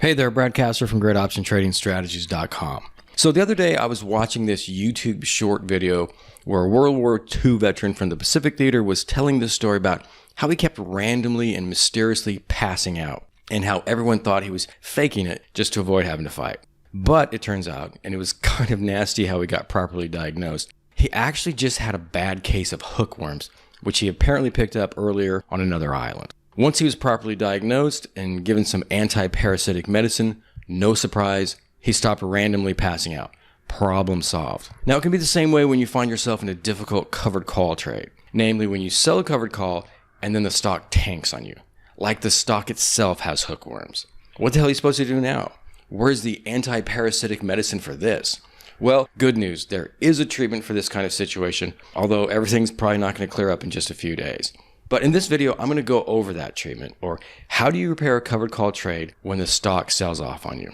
Hey there, Brad Casser from GreatOptionTradingStrategies.com. So the other day I was watching this YouTube short video where a World War II veteran from the Pacific Theater was telling this story about how he kept randomly and mysteriously passing out and how everyone thought he was faking it just to avoid having to fight. But it turns out, and it was kind of nasty how he got properly diagnosed, he actually just had a bad case of hookworms, which he apparently picked up earlier on another island. Once he was properly diagnosed and given some anti-parasitic medicine, no surprise, he stopped randomly passing out. Problem solved. Now, it can be the same way when you find yourself in a difficult covered call trade. Namely, when you sell a covered call and then the stock tanks on you. Like the stock itself has hookworms. What the hell are you supposed to do now? Where's the anti-parasitic medicine for this? Well, good news. There is a treatment for this kind of situation, although everything's probably not going to clear up in just a few days. But in this video, I'm going to go over that treatment, or how do you repair a covered call trade when the stock sells off on you?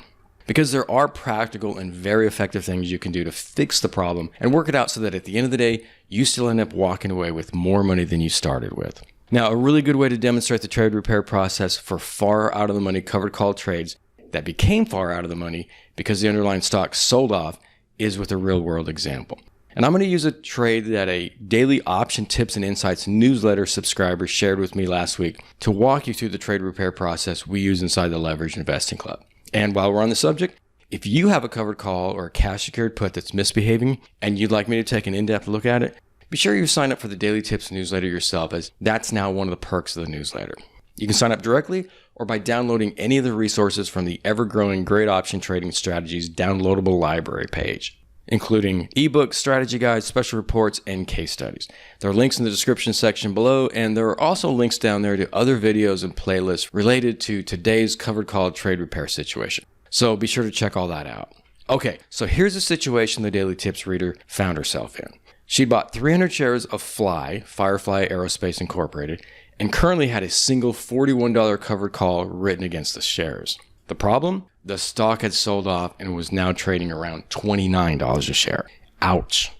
Because there are practical and very effective things you can do to fix the problem and work it out so that at the end of the day, you still end up walking away with more money than you started with. Now, a really good way to demonstrate the trade repair process for far out of the money covered call trades that became far out of the money because the underlying stock sold off is with a real world example. And I'm going to use a trade that a daily option tips and insights newsletter subscriber shared with me last week to walk you through the trade repair process we use inside the Leveraged Investing Club. And while we're on the subject, if you have a covered call or a cash secured put that's misbehaving and you'd like me to take an in-depth look at it, be sure you sign up for the Daily Tips newsletter yourself, as that's now one of the perks of the newsletter. You can sign up directly or by downloading any of the resources from the ever-growing Great Option Trading Strategies downloadable library page, including ebooks, strategy guides, special reports, and case studies. There are links in the description section below, and there are also links down there to other videos and playlists related to today's covered call trade repair situation. So be sure to check all that out. Okay, so here's a situation the Daily Tips reader found herself in. She bought 300 shares of Firefly Aerospace Incorporated, and currently had a single $41 covered call written against the shares. The problem? The stock had sold off and was now trading around $29 a share. Ouch.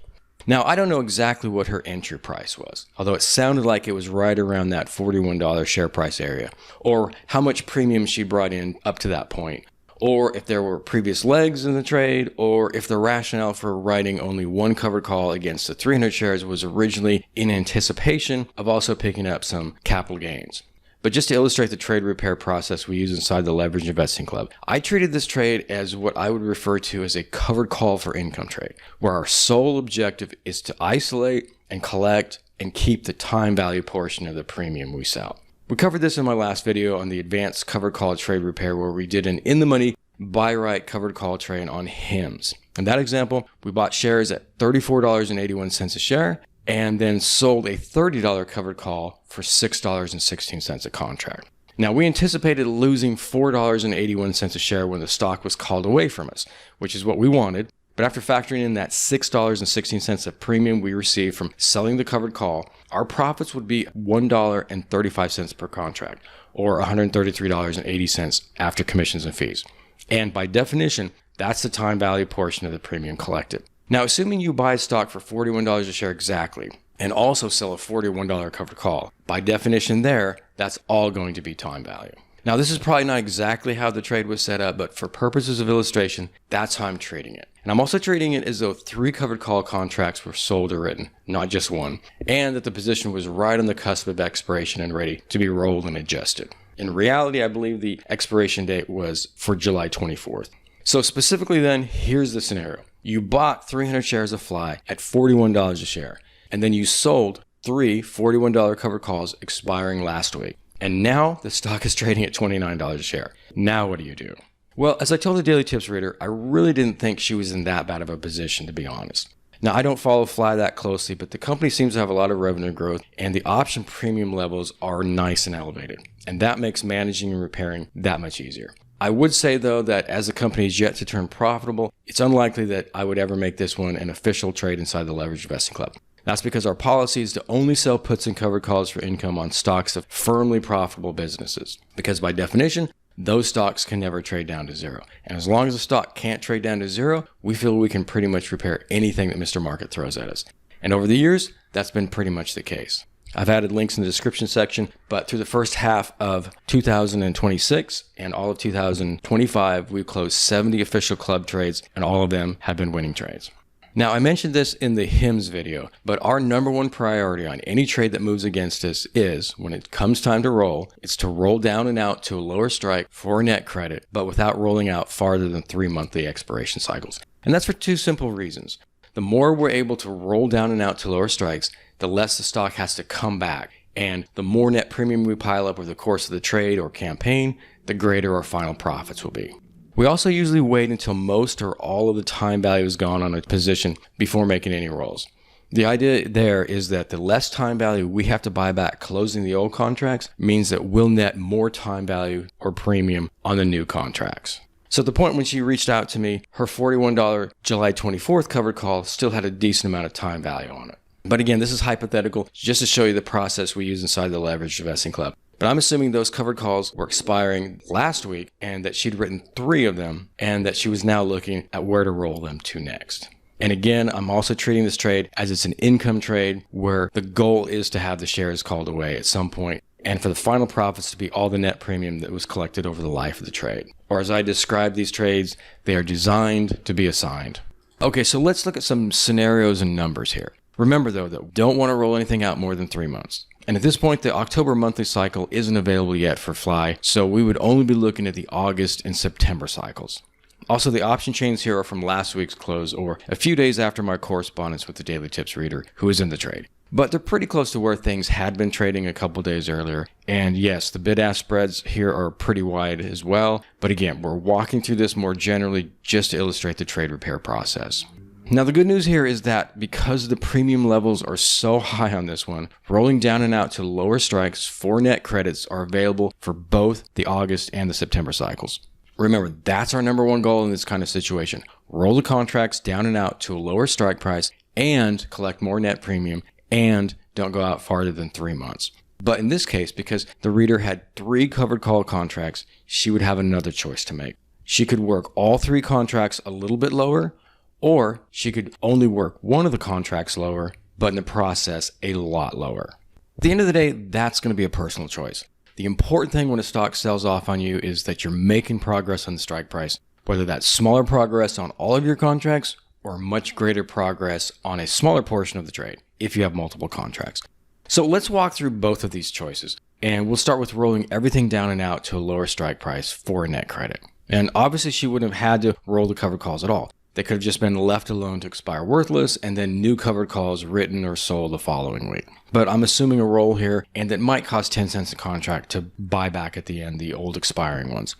Now, I don't know exactly what her entry price was, although it sounded like it was right around that $41 share price area, or how much premium she brought in up to that point, or if there were previous legs in the trade, or if the rationale for writing only one covered call against the 300 shares was originally in anticipation of also picking up some capital gains. But just to illustrate the trade repair process we use inside the Leveraged Investing Club, I treated this trade as what I would refer to as a covered call for income trade, where our sole objective is to isolate and collect and keep the time value portion of the premium we sell. We covered this in my last video on the advanced covered call trade repair, where we did an in-the-money buy-right covered call trade on HIMS. In that example, we bought shares at $34.81 a share, and then sold a $30 covered call for $6.16 a contract. Now, we anticipated losing $4.81 a share when the stock was called away from us, which is what we wanted. But after factoring in that $6.16 of premium we received from selling the covered call, our profits would be $1.35 per contract, or $133.80 after commissions and fees. And by definition, that's the time value portion of the premium collected. Now, assuming you buy stock for $41 a share exactly, and also sell a $41 covered call, by definition there, that's all going to be time value. Now, this is probably not exactly how the trade was set up, but for purposes of illustration, that's how I'm trading it. And I'm also trading it as though 3 covered call contracts were sold or written, not just one, and that the position was right on the cusp of expiration and ready to be rolled and adjusted. In reality, I believe the expiration date was for July 24th. So specifically then, here's the scenario. You bought 300 shares of Fly at $41 a share, and then you sold 3 $41 covered calls expiring last week. And now the stock is trading at $29 a share. Now what do you do? Well, as I told the Daily Tips reader, I really didn't think she was in that bad of a position, to be honest. Now, I don't follow Fly that closely, but the company seems to have a lot of revenue growth, and the option premium levels are nice and elevated. And that makes managing and repairing that much easier. I would say, though, that as the company is yet to turn profitable, it's unlikely that I would ever make this one an official trade inside the Leveraged Investing Club. That's because our policy is to only sell puts and covered calls for income on stocks of firmly profitable businesses. Because by definition, those stocks can never trade down to zero. And as long as the stock can't trade down to zero, we feel we can pretty much repair anything that Mr. Market throws at us. And over the years, that's been pretty much the case. I've added links in the description section, but through the first half of 2026 and all of 2025, we've closed 70 official club trades, and all of them have been winning trades. Now, I mentioned this in the HIMS video, but our number one priority on any trade that moves against us is, when it comes time to roll, it's to roll down and out to a lower strike for net credit, but without rolling out farther than 3 monthly expiration cycles. And that's for two simple reasons. The more we're able to roll down and out to lower strikes, the less the stock has to come back. And the more net premium we pile up over the course of the trade or campaign, the greater our final profits will be. We also usually wait until most or all of the time value is gone on a position before making any rolls. The idea there is that the less time value we have to buy back closing the old contracts means that we'll net more time value or premium on the new contracts. So at the point when she reached out to me, her $41 July 24th covered call still had a decent amount of time value on it. But again, this is hypothetical, just to show you the process we use inside the Leveraged Investing Club. But I'm assuming those covered calls were expiring last week and that she'd written 3 of them and that she was now looking at where to roll them to next. And again, I'm also treating this trade as it's an income trade where the goal is to have the shares called away at some point and for the final profits to be all the net premium that was collected over the life of the trade. Or as I describe these trades, they are designed to be assigned. Okay, so let's look at some scenarios and numbers here. Remember though, that we don't want to roll anything out more than 3 months. And at this point, the October monthly cycle isn't available yet for Fly, so we would only be looking at the August and September cycles. Also, the option chains here are from last week's close or a few days after my correspondence with the Daily Tips reader who is in the trade. But they're pretty close to where things had been trading a couple days earlier. And yes, the bid-ask spreads here are pretty wide as well. But again, we're walking through this more generally just to illustrate the trade repair process. Now, the good news here is that because the premium levels are so high on this one, rolling down and out to lower strikes for net credits are available for both the August and the September cycles. Remember, that's our number one goal in this kind of situation. Roll the contracts down and out to a lower strike price and collect more net premium and don't go out farther than 3 months. But in this case, because the reader had 3 covered call contracts, she would have another choice to make. She could work all 3 contracts a little bit lower, or she could only work one of the contracts lower, but in the process, a lot lower. At the end of the day, that's going to be a personal choice. The important thing when a stock sells off on you is that you're making progress on the strike price, whether that's smaller progress on all of your contracts or much greater progress on a smaller portion of the trade if you have multiple contracts. So let's walk through both of these choices, and we'll start with rolling everything down and out to a lower strike price for a net credit. And obviously, she wouldn't have had to roll the covered calls at all. They could have just been left alone to expire worthless and then new covered calls written or sold the following week. But I'm assuming a roll here, and that might cost 10 cents a contract to buy back at the end the old expiring ones.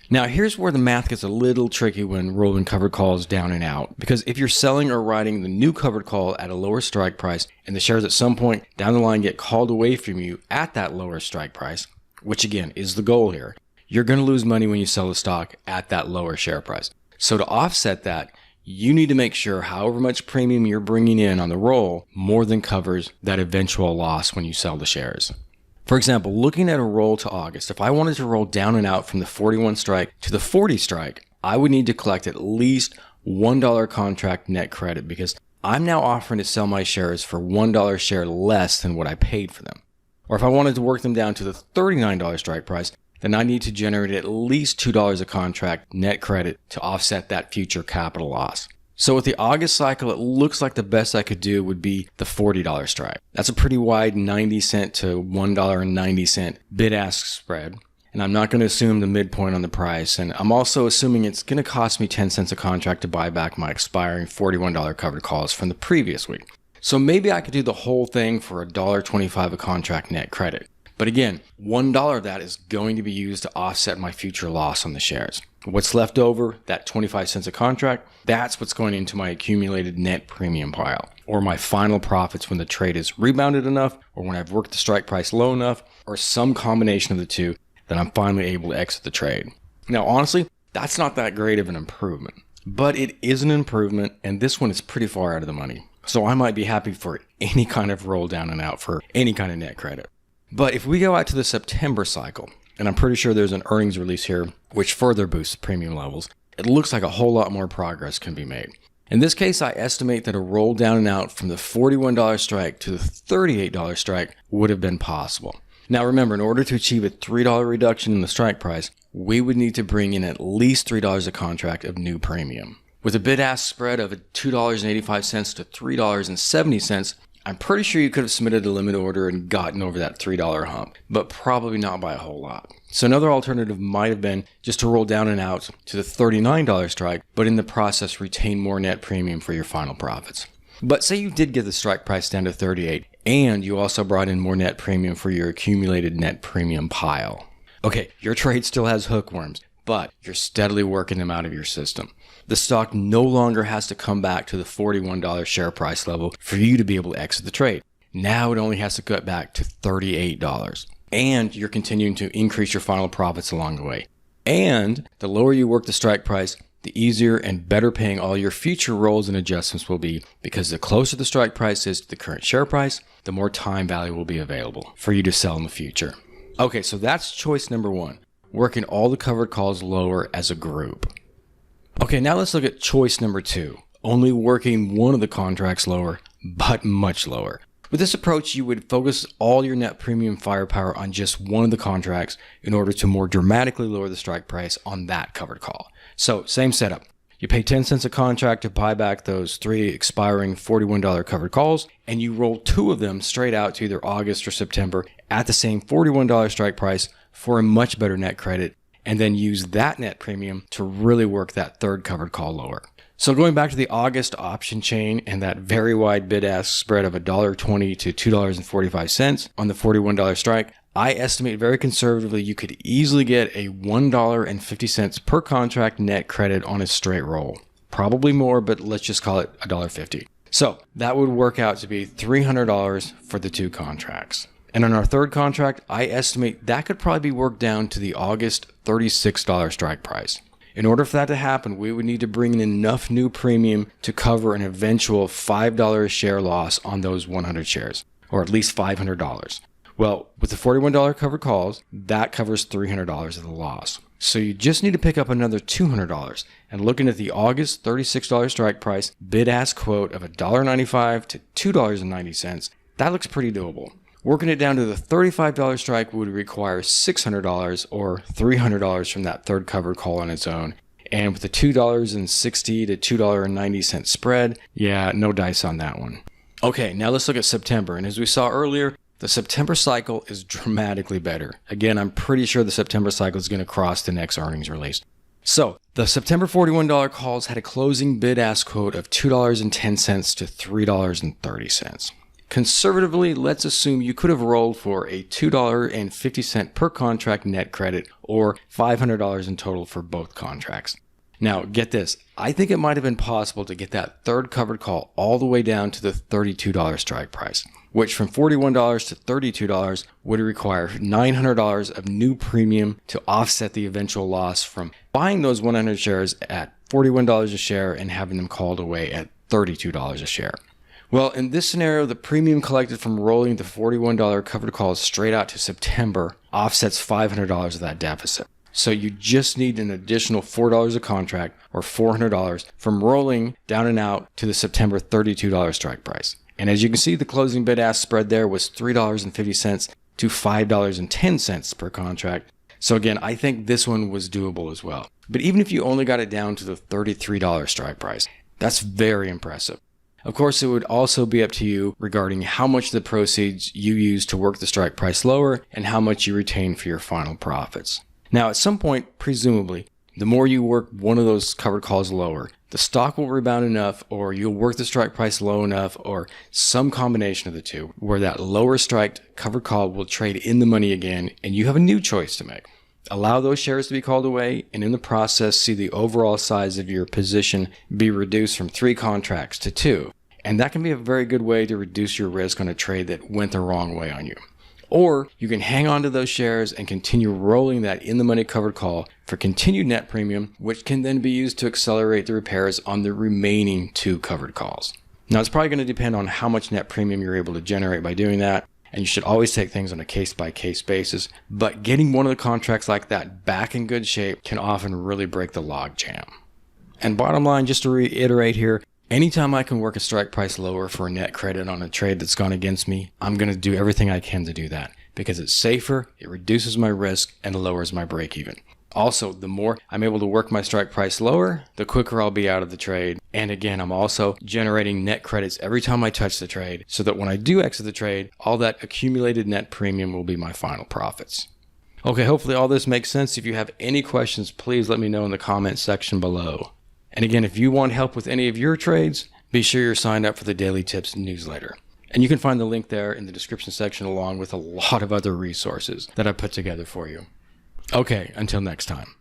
Now, here's where the math gets a little tricky when rolling covered calls down and out, because if you're selling or writing the new covered call at a lower strike price and the shares at some point down the line get called away from you at that lower strike price, which again is the goal here, you're going to lose money when you sell the stock at that lower share price. So to offset that, you need to make sure however much premium you're bringing in on the roll more than covers that eventual loss when you sell the shares. For example, looking at a roll to August, if I wanted to roll down and out from the 41 strike to the 40 strike, I would need to collect at least $1 contract net credit because I'm now offering to sell my shares for $1 share less than what I paid for them. Or if I wanted to work them down to the $39 strike price, then I need to generate at least $2 a contract net credit to offset that future capital loss. So with the August cycle, it looks like the best I could do would be the $40 strike. That's a pretty wide 90 cent to $1.90 bid-ask spread. And I'm not going to assume the midpoint on the price. And I'm also assuming it's going to cost me 10 cents a contract to buy back my expiring $41 covered calls from the previous week. So maybe I could do the whole thing for $1.25 a contract net credit. But again, $1 of that is going to be used to offset my future loss on the shares. What's left over, that 25 cents a contract, that's what's going into my accumulated net premium pile, or my final profits when the trade is rebounded enough, or when I've worked the strike price low enough, or some combination of the two that I'm finally able to exit the trade. Now, honestly, that's not that great of an improvement, but it is an improvement, and this one is pretty far out of the money. So I might be happy for any kind of roll down and out for any kind of net credit. But if we go out to the September cycle, and I'm pretty sure there's an earnings release here which further boosts premium levels, it looks like a whole lot more progress can be made. In this case, I estimate that a roll down and out from the $41 strike to the $38 strike would have been possible. Now remember, in order to achieve a $3 reduction in the strike price, we would need to bring in at least $3 a contract of new premium. With a bid-ask spread of $2.85 to $3.70, I'm pretty sure you could have submitted a limit order and gotten over that $3 hump, but probably not by a whole lot. So another alternative might have been just to roll down and out to the $39 strike, but in the process retain more net premium for your final profits. But say you did get the strike price down to $38, and you also brought in more net premium for your accumulated net premium pile. Okay, your trade still has hookworms, but you're steadily working them out of your system. The stock no longer has to come back to the $41 share price level for you to be able to exit the trade. Now it only has to cut back to $38. And you're continuing to increase your final profits along the way. And the lower you work the strike price, the easier and better paying all your future rolls and adjustments will be, because the closer the strike price is to the current share price, the more time value will be available for you to sell in the future. Okay, so that's choice number one, working all the covered calls lower as a group. Okay, now let's look at choice number two, only working one of the contracts lower, but much lower. With this approach, you would focus all your net premium firepower on just one of the contracts in order to more dramatically lower the strike price on that covered call. So, same setup. You pay 10 cents a contract to buy back those 3 expiring $41 covered calls, and you roll 2 of them straight out to either August or September at the same $41 strike price for a much better net credit, and then use that net premium to really work that third covered call lower. So going back to the August option chain and that very wide bid-ask spread of $1.20 to $2.45 on the $41 strike, I estimate very conservatively you could easily get a $1.50 per contract net credit on a straight roll. Probably more, but let's just call it $1.50. So that would work out to be $300 for the 2 contracts. And on our third contract, I estimate that could probably be worked down to the August $36 strike price. In order for that to happen, we would need to bring in enough new premium to cover an eventual $5 a share loss on those 100 shares, or at least $500. Well, with the $41 covered calls, that covers $300 of the loss. So you just need to pick up another $200. And looking at the August $36 strike price, bid-ask quote of $1.95 to $2.90, that looks pretty doable. Working it down to the $35 strike would require $600 or $300 from that third covered call on its own. And with the $2.60 to $2.90 spread, yeah, no dice on that one. Okay, now let's look at September. And as we saw earlier, the September cycle is dramatically better. Again, I'm pretty sure the September cycle is going to cross the next earnings release. So the September $41 calls had a closing bid-ask quote of $2.10 to $3.30. Conservatively, let's assume you could have rolled for a $2.50 per contract net credit, or $500 in total for both contracts. Now, get this. I think it might have been possible to get that third covered call all the way down to the $32 strike price, which from $41 to $32 would require $900 of new premium to offset the eventual loss from buying those 100 shares at $41 a share and having them called away at $32 a share. Well, in this scenario, the premium collected from rolling the $41 covered calls straight out to September offsets $500 of that deficit. So you just need an additional $4 a contract, or $400, from rolling down and out to the September $32 strike price. And as you can see, the closing bid-ask spread there was $3.50 to $5.10 per contract. So again, I think this one was doable as well. But even if you only got it down to the $33 strike price, that's very impressive. Of course, it would also be up to you regarding how much of the proceeds you use to work the strike price lower and how much you retain for your final profits. Now, at some point, presumably, the more you work one of those covered calls lower, the stock will rebound enough, or you'll work the strike price low enough, or some combination of the two, where that lower striked covered call will trade in the money again, and you have a new choice to make. Allow those shares to be called away, and in the process, see the overall size of your position be reduced from 3 contracts to 2. And that can be a very good way to reduce your risk on a trade that went the wrong way on you. Or you can hang on to those shares and continue rolling that in-the-money covered call for continued net premium, which can then be used to accelerate the repairs on the remaining 2 covered calls. Now, it's probably going to depend on how much net premium you're able to generate by doing that, and you should always take things on a case-by-case basis, but getting one of the contracts like that back in good shape can often really break the log jam. And bottom line, just to reiterate here, Anytime I can work a strike price lower for a net credit on a trade that's gone against me, I'm going to do everything I can to do that because it's safer, it reduces my risk, and lowers my break even. Also, the more I'm able to work my strike price lower, the quicker I'll be out of the trade. And again, I'm also generating net credits every time I touch the trade so that when I do exit the trade, all that accumulated net premium will be my final profits. Okay, hopefully all this makes sense. If you have any questions, please let me know in the comments section below. And again, if you want help with any of your trades, be sure you're signed up for the Daily Tips newsletter. And you can find the link there in the description section along with a lot of other resources that I put together for you. Okay, until next time.